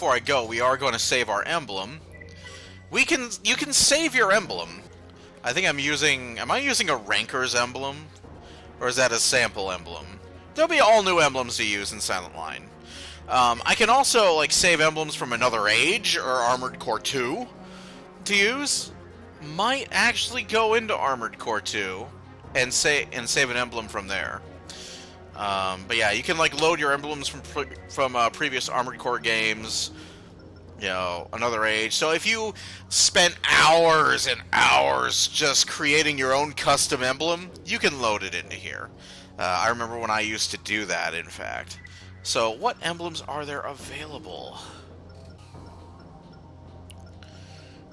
before I go, we are going to save our emblem. You can save your emblem. I think am I using a Ranker's emblem? Or is that a sample emblem? There'll be all new emblems to use in Silent Line. I can also, like, save emblems from Another Age or Armored Core 2 to use. Might actually go into Armored Core 2 and save an emblem from there. But yeah, you can, like, load your emblems from previous Armored Core games, you know, Another Age. So if you spent hours and hours just creating your own custom emblem, you can load it into here. I remember when I used to do that, in fact. So what emblems are there available?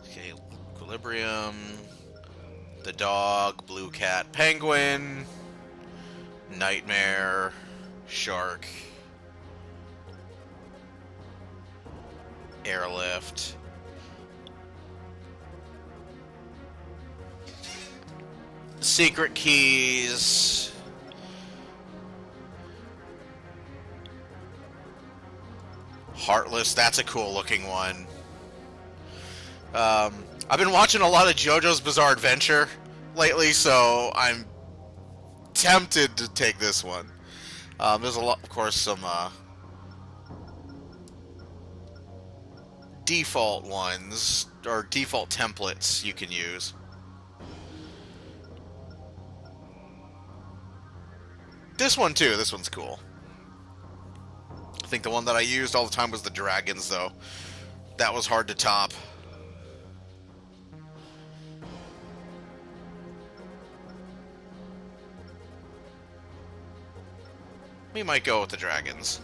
Okay, Equilibrium, the dog, blue cat, penguin, nightmare, shark, airlift, secret keys, Heartless, that's a cool looking one. I've been watching a lot of JoJo's Bizarre Adventure lately, so I'm tempted to take this one. There's a lot, of course, some default ones, or default templates you can use. This one too, this one's cool. I think the one that I used all the time was the dragons, though. That was hard to top. We might go with the dragons.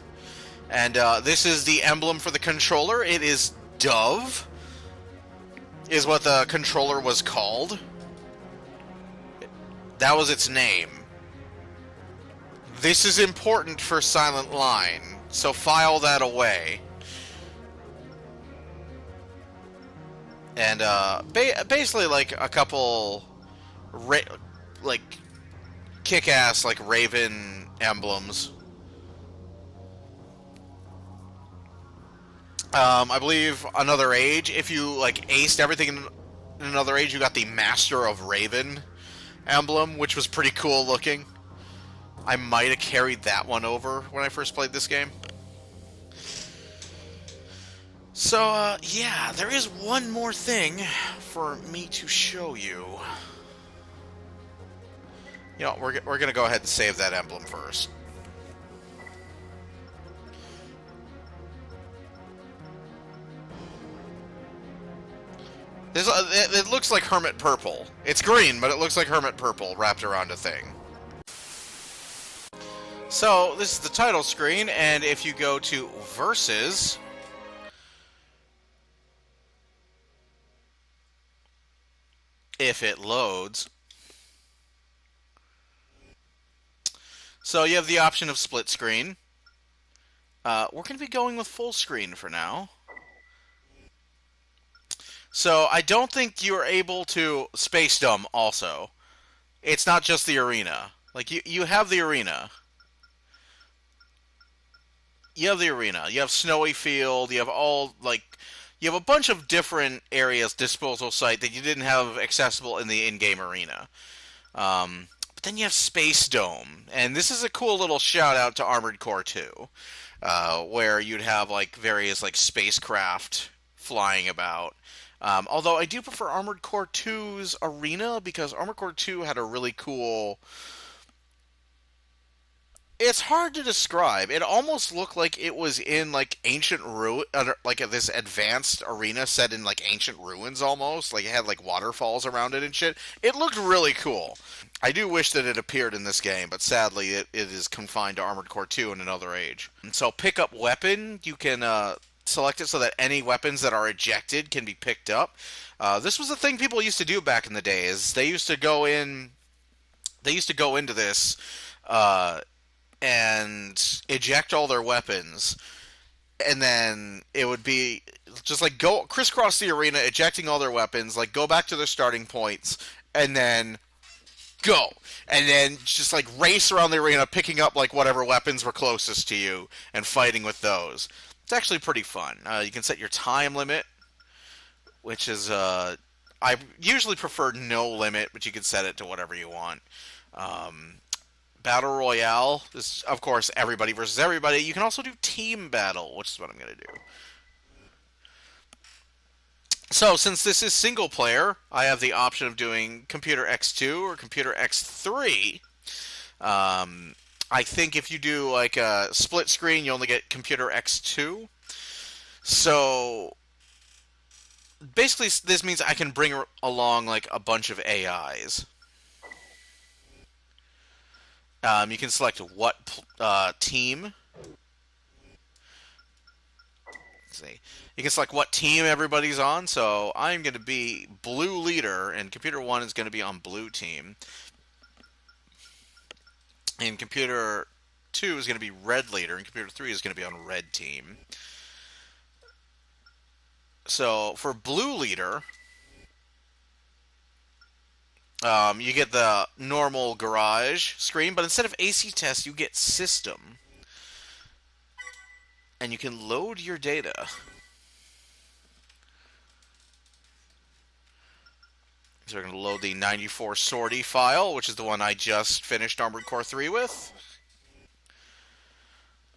And this is the emblem for the controller. It is Dove, is what the controller was called. That was its name. This is important for Silent Line, so file that away. And basically, like a couple, like kick-ass, like Raven emblems. I believe Another Age, if you like aced everything in Another Age, you got the Master of Raven emblem, which was pretty cool looking. I might have carried that one over when I first played this game. So, yeah, there is one more thing for me to show you. You know, we're going to go ahead and save that emblem first. It looks like Hermit Purple. It's green, but it looks like Hermit Purple wrapped around a thing. So, this is the title screen, and if you go to Versus, if it loads, so you have the option of split screen. We're going to be going with full screen for now. So, I don't think you're able to space dumb also. It's not just the arena. Like, you have the arena. You have the arena. You have Snowy Field. You have you have a bunch of different areas, disposal site, that you didn't have accessible in the in-game arena. But then you have Space Dome. And this is a cool little shout-out to Armored Core 2, where you'd have, like, various, like, spacecraft flying about. Although I do prefer Armored Core 2's arena, because Armored Core 2 had a really cool... It's hard to describe. It almost looked like it was in, like, ancient ruin, like this advanced arena set in, like, ancient ruins almost. Like, it had, like, waterfalls around it and shit. It looked really cool. I do wish that it appeared in this game, but sadly it is confined to Armored Core 2 and Another Age. And so, pick up weapon, you can select it so that any weapons that are ejected can be picked up. This was a thing people used to do back in the day, is they used to go into this, and eject all their weapons, and then it would be just like go crisscross the arena, ejecting all their weapons, like go back to their starting points, and then go, and then just like race around the arena, picking up like whatever weapons were closest to you and fighting with those. It's actually pretty fun. You can set your time limit, which is I usually prefer no limit, but you can set it to whatever you want. Battle Royale is, of course, everybody versus everybody. You can also do Team Battle, which is what I'm going to do. So, since this is single player, I have the option of doing Computer X2 or Computer X3. I think if you do like a split screen, you only get Computer X2. So, basically, this means I can bring along like a bunch of AIs. You can select what team. Let's see. You can select what team everybody's on. So I'm going to be blue leader, and Computer 1 is going to be on blue team. And Computer 2 is going to be red leader, and Computer 3 is going to be on red team. So for blue leader, you get the normal garage screen, but instead of AC test, you get system. And you can load your data. So we're going to load the 94 sortie file, which is the one I just finished Armored Core 3 with.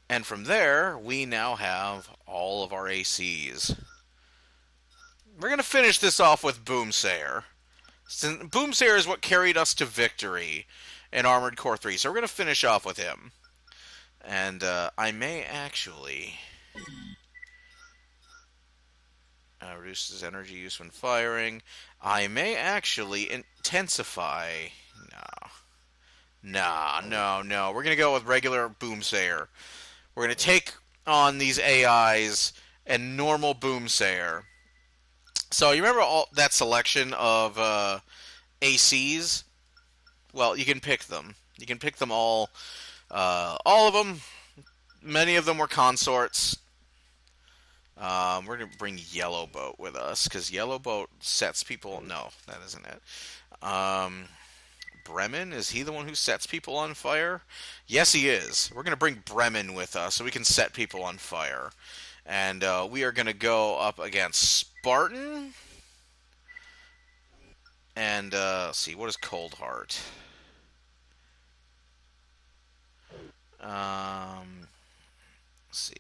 And from there, we now have all of our ACs. We're going to finish this off with Boomsayer. Boomsayer is what carried us to victory in Armored Core 3, so we're going to finish off with him. And I may actually... reduces energy use when firing. I may actually intensify... No. We're going to go with regular Boomsayer. We're going to take on these AIs and normal Boomsayer. So you remember all that selection of ACs? Well, you can pick them. You can pick them all. All of them. Many of them were consorts. We're going to bring Yellow Boat with us, because Yellow Boat sets people... No, that isn't it. Bremen, is he the one who sets people on fire? Yes, he is. We're going to bring Bremen with us so we can set people on fire. And we are going to go up against Spartan. And, let's see, what is Cold Heart? Let's see.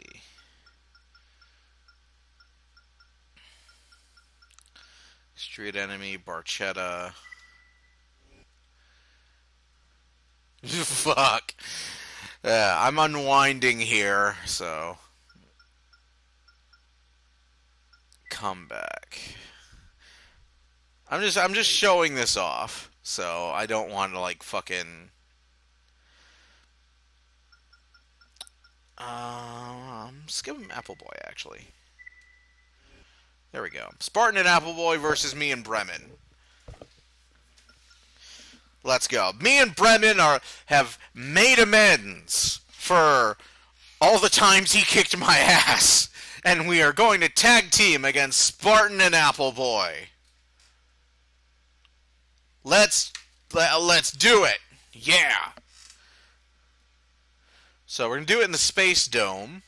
Street Enemy, Barchetta. Fuck. Yeah, I'm unwinding here, so... Come back. I'm just showing this off, so I don't want to like fucking. Let's give him Appleboy actually. There we go. Spartan and Appleboy versus me and Bremen. Let's go. Me and Bremen have made amends for all the times he kicked my ass. And we are going to tag team against Spartan and Appleboy. Let's do it. Yeah. So we're going to do it in the Space Dome,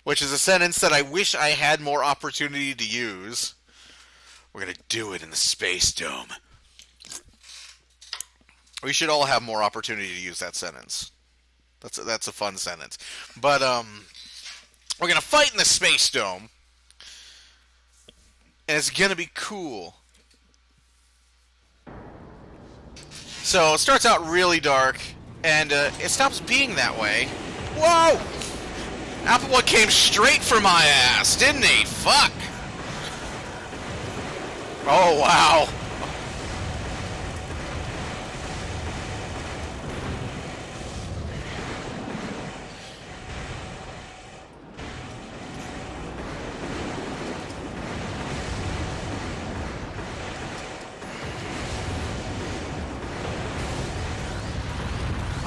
which is a sentence that I wish I had more opportunity to use. We're going to do it in the Space Dome. We should all have more opportunity to use that sentence. That's a fun sentence. But, we're going to fight in the Space Dome. And it's going to be cool. So, it starts out really dark. And it stops being that way. Whoa! Appleboy came straight for my ass, didn't he? Fuck! Oh, wow.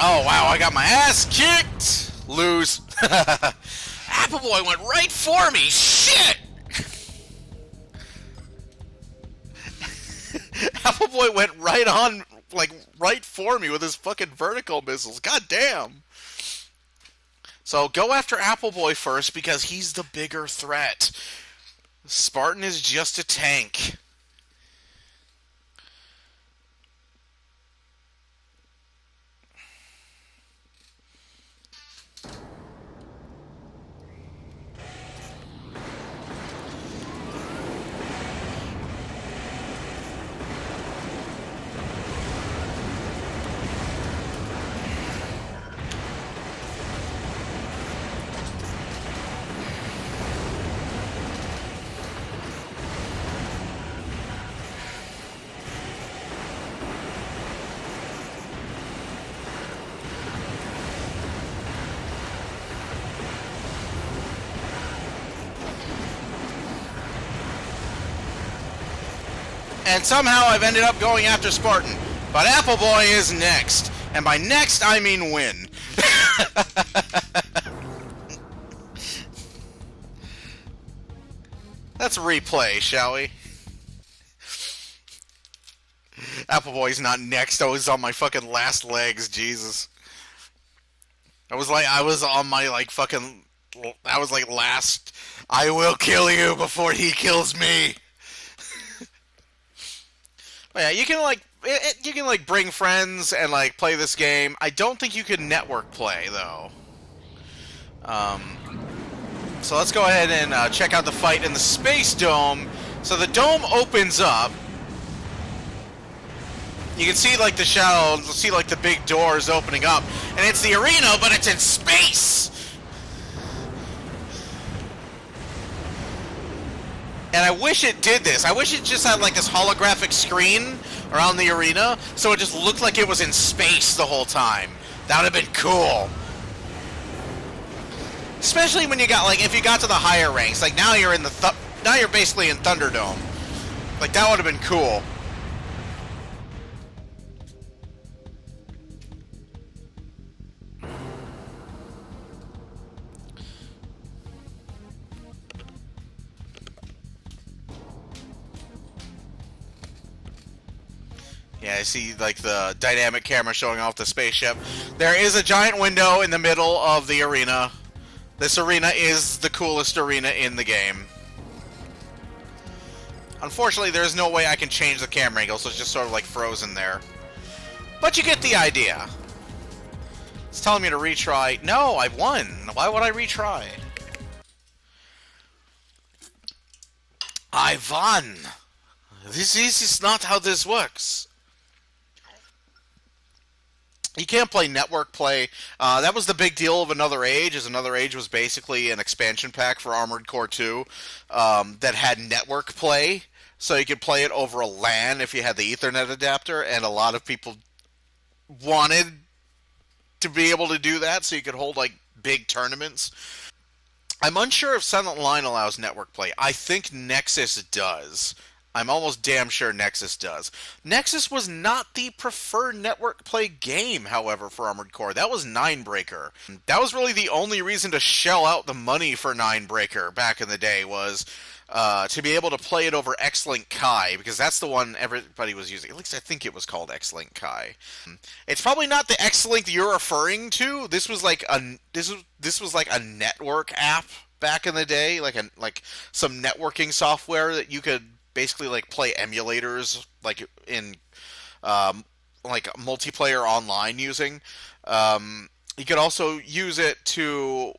Oh, wow, I got my ass kicked! Lose. Appleboy went right for me! Shit! Appleboy went right on, like, right for me with his fucking vertical missiles. God damn! So go after Appleboy first because he's the bigger threat. Spartan is just a tank. And somehow I've ended up going after Spartan. But Appleboy is next. And by next, I mean win. Let's replay, shall we? Appleboy's not next. I was on my fucking last legs, Jesus. I was on my, like, fucking... I was like, last... I will kill you before he kills me. Yeah, you can like bring friends and like play this game. I don't think you can network play though. So let's go ahead and check out the fight in the Space Dome. So the dome opens up. You can see like the shadow, see like the big doors opening up, and it's the arena, but it's in space. And I wish it did this. I wish it just had like this holographic screen around the arena, so it just looked like it was in space the whole time. That would have been cool. Especially when you got like, if you got to the higher ranks, like now you're in the now you're basically in Thunderdome. Like that would have been cool. Yeah, I see like the dynamic camera showing off the spaceship. There is a giant window in the middle of the arena. This arena is the coolest arena in the game. Unfortunately, there's no way I can change the camera angle, so it's just sort of like frozen there. But you get the idea. It's telling me to retry. No, I won. Why would I retry? I won. This is not how this works. You can't play network play. That was the big deal of Another Age, as Another Age was basically an expansion pack for Armored Core 2 that had network play. So you could play it over a LAN if you had the Ethernet adapter, and a lot of people wanted to be able to do that so you could hold like big tournaments. I'm unsure if Silent Line allows network play. I think Nexus does. I'm almost damn sure Nexus does. Nexus was not the preferred network play game, however, for Armored Core. That was Ninebreaker. That was really the only reason to shell out the money for Ninebreaker back in the day, was to be able to play it over X-Link Kai, because that's the one everybody was using. At least I think it was called X-Link Kai. It's probably not the X-Link you're referring to. This was like a network app back in the day, like some networking software that you could basically like play emulators like in like multiplayer online using. You could also use it to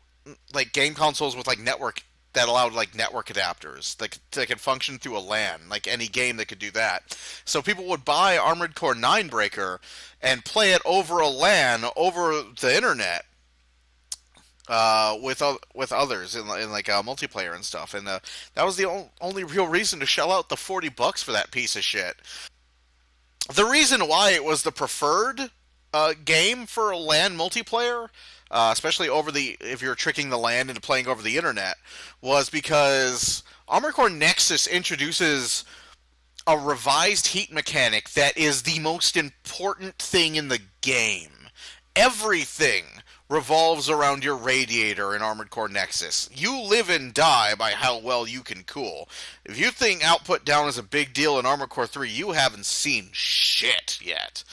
like game consoles with like network that allowed like network adapters that could function through a LAN, like any game that could do that. So people would buy Armored Core Ninebreaker and play it over a LAN over the internet with others in like multiplayer and stuff, and that was the only real reason to shell out the $40 for that piece of shit. The reason why it was the preferred game for LAN multiplayer, especially if you're tricking the LAN into playing over the internet, was because Armored Core Nexus introduces a revised heat mechanic that is the most important thing in the game. Everything revolves around your radiator in Armored Core Nexus. You live and die by how well you can cool. If you think output down is a big deal in Armored Core 3, you haven't seen shit yet.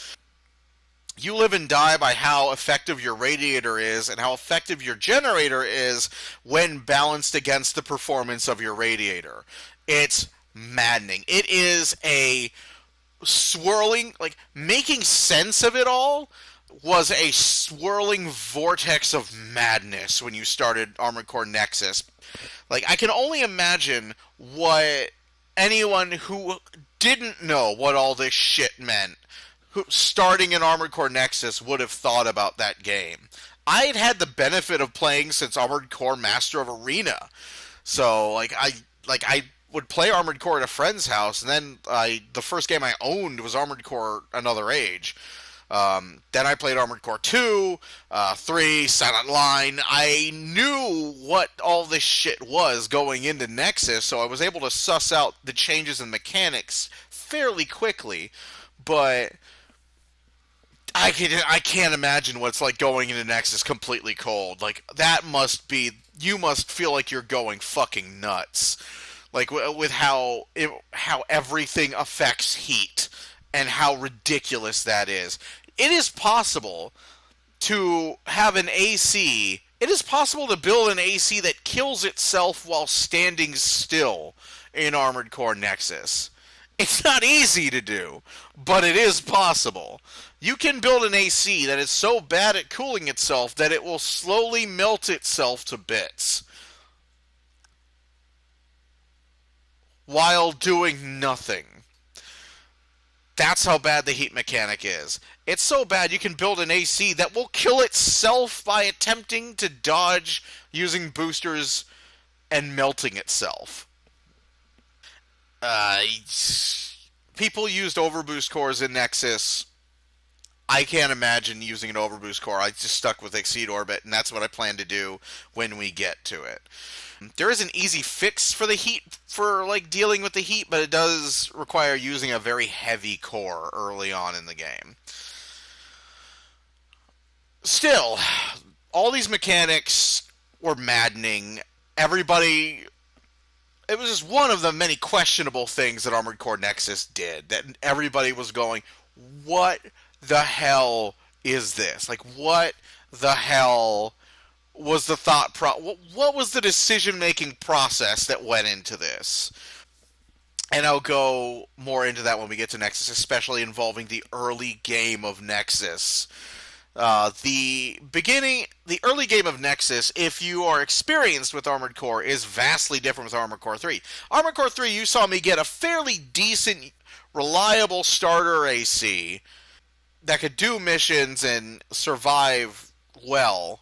You live and die by how effective your radiator is and how effective your generator is when balanced against the performance of your radiator. It's maddening. It is a swirling, like, making sense of it all was a swirling vortex of madness when you started Armored Core Nexus. Like, I can only imagine what anyone who didn't know what all this shit meant, who starting in Armored Core Nexus, would have thought about that game. I had the benefit of playing since Armored Core Master of Arena, so I would play Armored Core at a friend's house, and then the first game I owned was Armored Core Another Age. Then I played Armored Core 2, 3, Silent Line. I knew what all this shit was going into Nexus, so I was able to suss out the changes in mechanics fairly quickly. But I can't imagine what it's like going into Nexus completely cold. Like, that must be, you must feel like you're going fucking nuts. Like, with how everything affects heat and how ridiculous that is. It is possible to have an AC. It is possible to build an AC that kills itself while standing still in Armored Core Nexus. It's not easy to do, but it is possible. You can build an AC that is so bad at cooling itself that it will slowly melt itself to bits while doing nothing. That's how bad the heat mechanic is. It's so bad you can build an AC that will kill itself by attempting to dodge using boosters and melting itself. Uh, People used overboost cores in Nexus. I can't imagine using an overboost core. I just stuck with Exceed Orbit, and that's what I plan to do when we get to it. There is an easy fix for the heat, for like dealing with the heat, but it does require using a very heavy core early on in the game. Still, all these mechanics were maddening. Everybody, it was just one of the many questionable things that Armored Core Nexus did, that everybody was going, what the hell is this? Like, what the hell was the what was the decision-making process that went into this? And I'll go more into that when we get to Nexus, especially involving the early game of Nexus. The early game of Nexus, if you are experienced with Armored Core, is vastly different with Armored Core 3. Armored Core 3, you saw me get a fairly decent, reliable starter AC that could do missions and survive well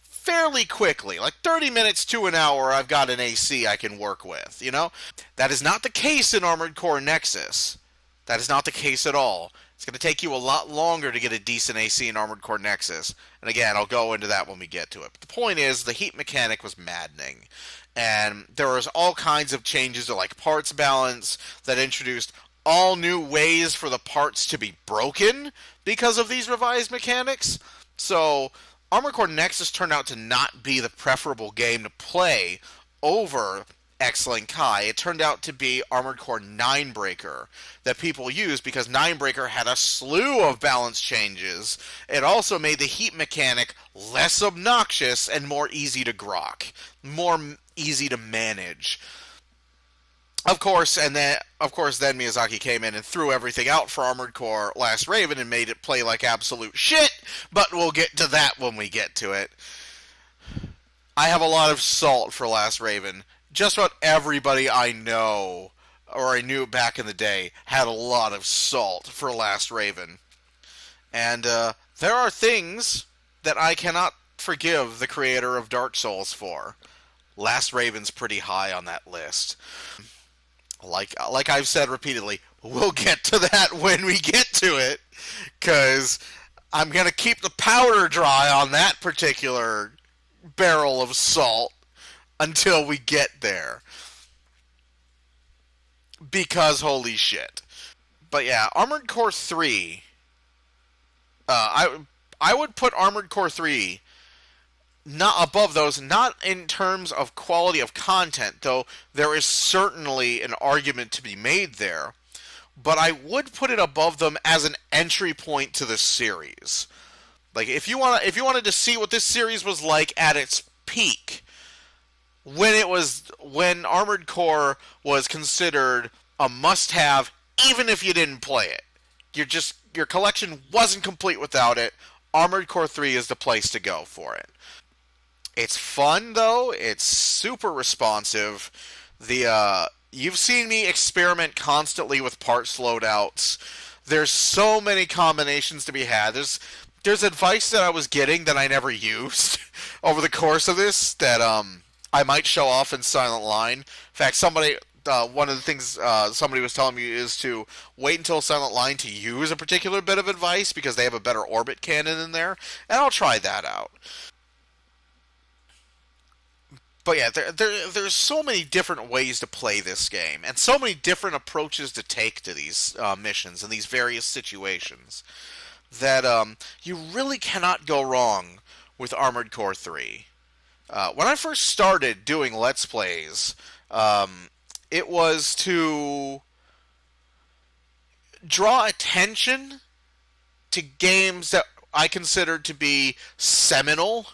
fairly quickly. Like 30 minutes to an hour, I've got an AC I can work with, you know? That is not the case in Armored Core Nexus. That is not the case at all. It's going to take you a lot longer to get a decent AC in Armored Core Nexus. And again, I'll go into that when we get to it. But the point is, the heat mechanic was maddening. And there was all kinds of changes to like parts balance that introduced all new ways for the parts to be broken because of these revised mechanics. So Armored Core Nexus turned out to not be the preferable game to play over X-Link Kai. It turned out to be Armored Core Ninebreaker that people used because Ninebreaker had a slew of balance changes. It also made the heat mechanic less obnoxious and more easy to grok, more easy to manage. Of course, then Miyazaki came in and threw everything out for Armored Core Last Raven and made it play like absolute shit, but we'll get to that when we get to it. I have a lot of salt for Last Raven. Just about everybody I know, or I knew back in the day, had a lot of salt for Last Raven. And there are things that I cannot forgive the creator of Dark Souls for. Last Raven's pretty high on that list. Like I've said repeatedly, we'll get to that when we get to it, because I'm going to keep the powder dry on that particular barrel of salt until we get there. Because holy shit. But yeah, Armored Core 3, I would put Armored Core 3 not above those, not in terms of quality of content, though there is certainly an argument to be made there, but I would put it above them as an entry point to the series. Like if you wanted to see what this series was like at its peak, when Armored Core was considered a must-have, even if you didn't play it. Your collection wasn't complete without it. Armored Core 3 is the place to go for it. It's fun though. It's super responsive. You've seen me experiment constantly with parts loadouts. There's so many combinations to be had. There's advice that I was getting that I never used over the course of this that I might show off in Silent Line. In fact, one of the things somebody was telling me is to wait until Silent Line to use a particular bit of advice because they have a better orbit cannon in there, and I'll try that out. But yeah, there's so many different ways to play this game, and so many different approaches to take to these missions and these various situations, that you really cannot go wrong with Armored Core 3. When I first started doing Let's Plays, it was to draw attention to games that I considered to be seminal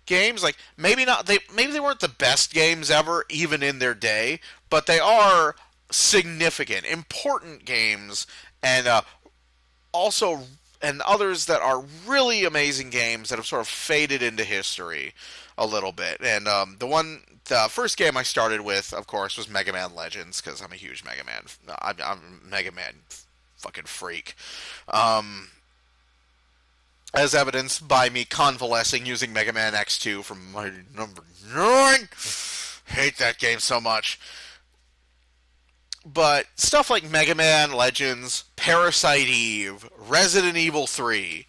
games. Like maybe they weren't the best games ever, even in their day, but they are significant, important games, and also and others that are really amazing games that have sort of faded into history a little bit. And the first game I started with, of course, was Mega Man Legends, because I'm a huge Mega Man. I'm a Mega Man fucking freak. As evidenced by me convalescing using Mega Man X2 from my number 9. Hate that game so much. But stuff like Mega Man Legends, Parasite Eve, Resident Evil 3,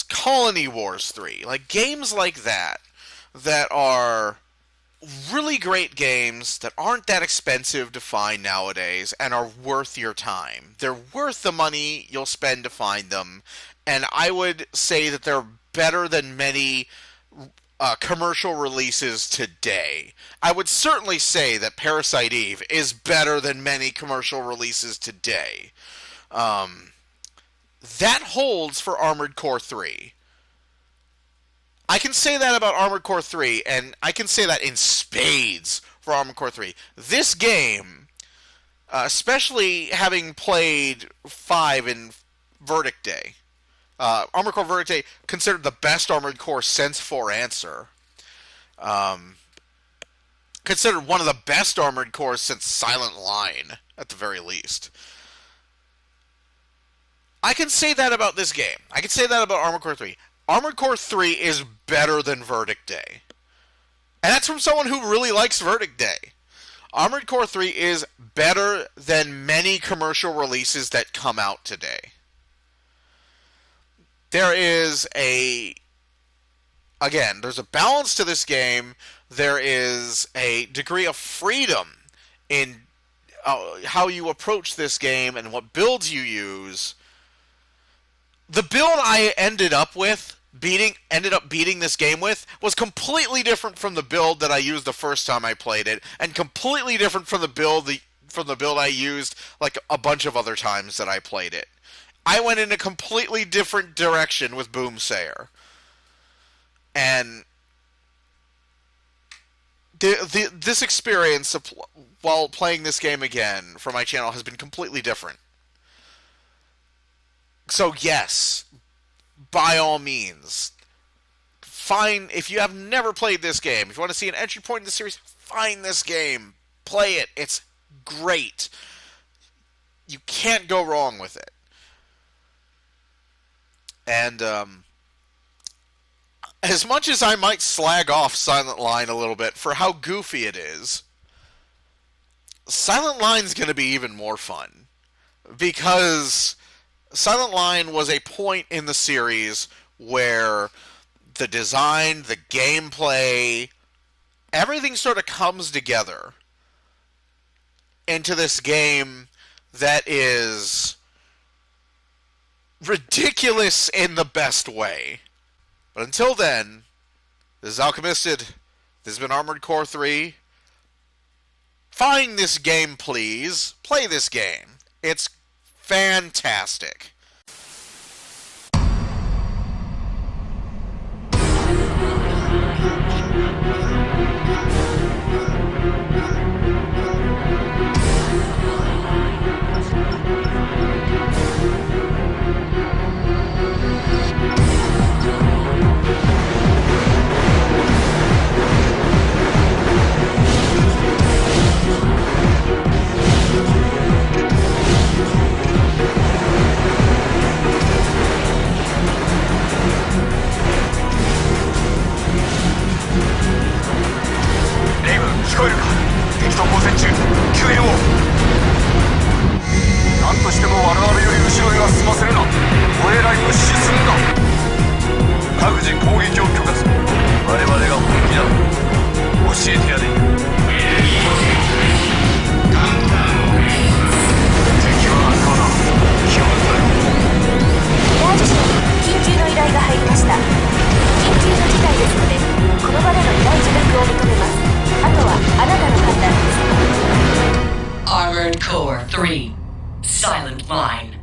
Colony Wars 3, like games like that are really great games that aren't that expensive to find nowadays and are worth your time. They're worth the money you'll spend to find them, and I would say that they're better than many commercial releases today. I would certainly say that Parasite Eve is better than many commercial releases today. That holds for Armored Core 3. I can say that about Armored Core 3, and I can say that in spades for Armored Core 3. This game, especially having played 5 in Verdict Day, Armored Core Verdict Day, considered the best Armored Core since For Answer. Considered one of the best Armored Cores since Silent Line, at the very least. I can say that about this game. I can say that about Armored Core 3. Armored Core 3 is better than Verdict Day. And that's from someone who really likes Verdict Day. Armored Core 3 is better than many commercial releases that come out today. There's a balance to this game. There is a degree of freedom in how you approach this game and what builds you use. The build I ended up beating this game with was completely different from the build that I used the first time I played it, and completely different from the build I used like a bunch of other times that I played it. I went in a completely different direction with Boomsayer. And this experience while playing this game again for my channel has been completely different. So yes, by all means, if you have never played this game, if you want to see an entry point in the series, find this game. Play it. It's great. You can't go wrong with it. And as much as I might slag off Silent Line a little bit for how goofy it is, Silent Line's going to be even more fun. Because Silent Line was a point in the series where the design, the gameplay, everything sort of comes together into this game that is ridiculous in the best way. But until then, this is Alchemisted. This has been Armored Core 3. Find this game, please. Play this game. It's fantastic. Armored Core 3, Silent Line.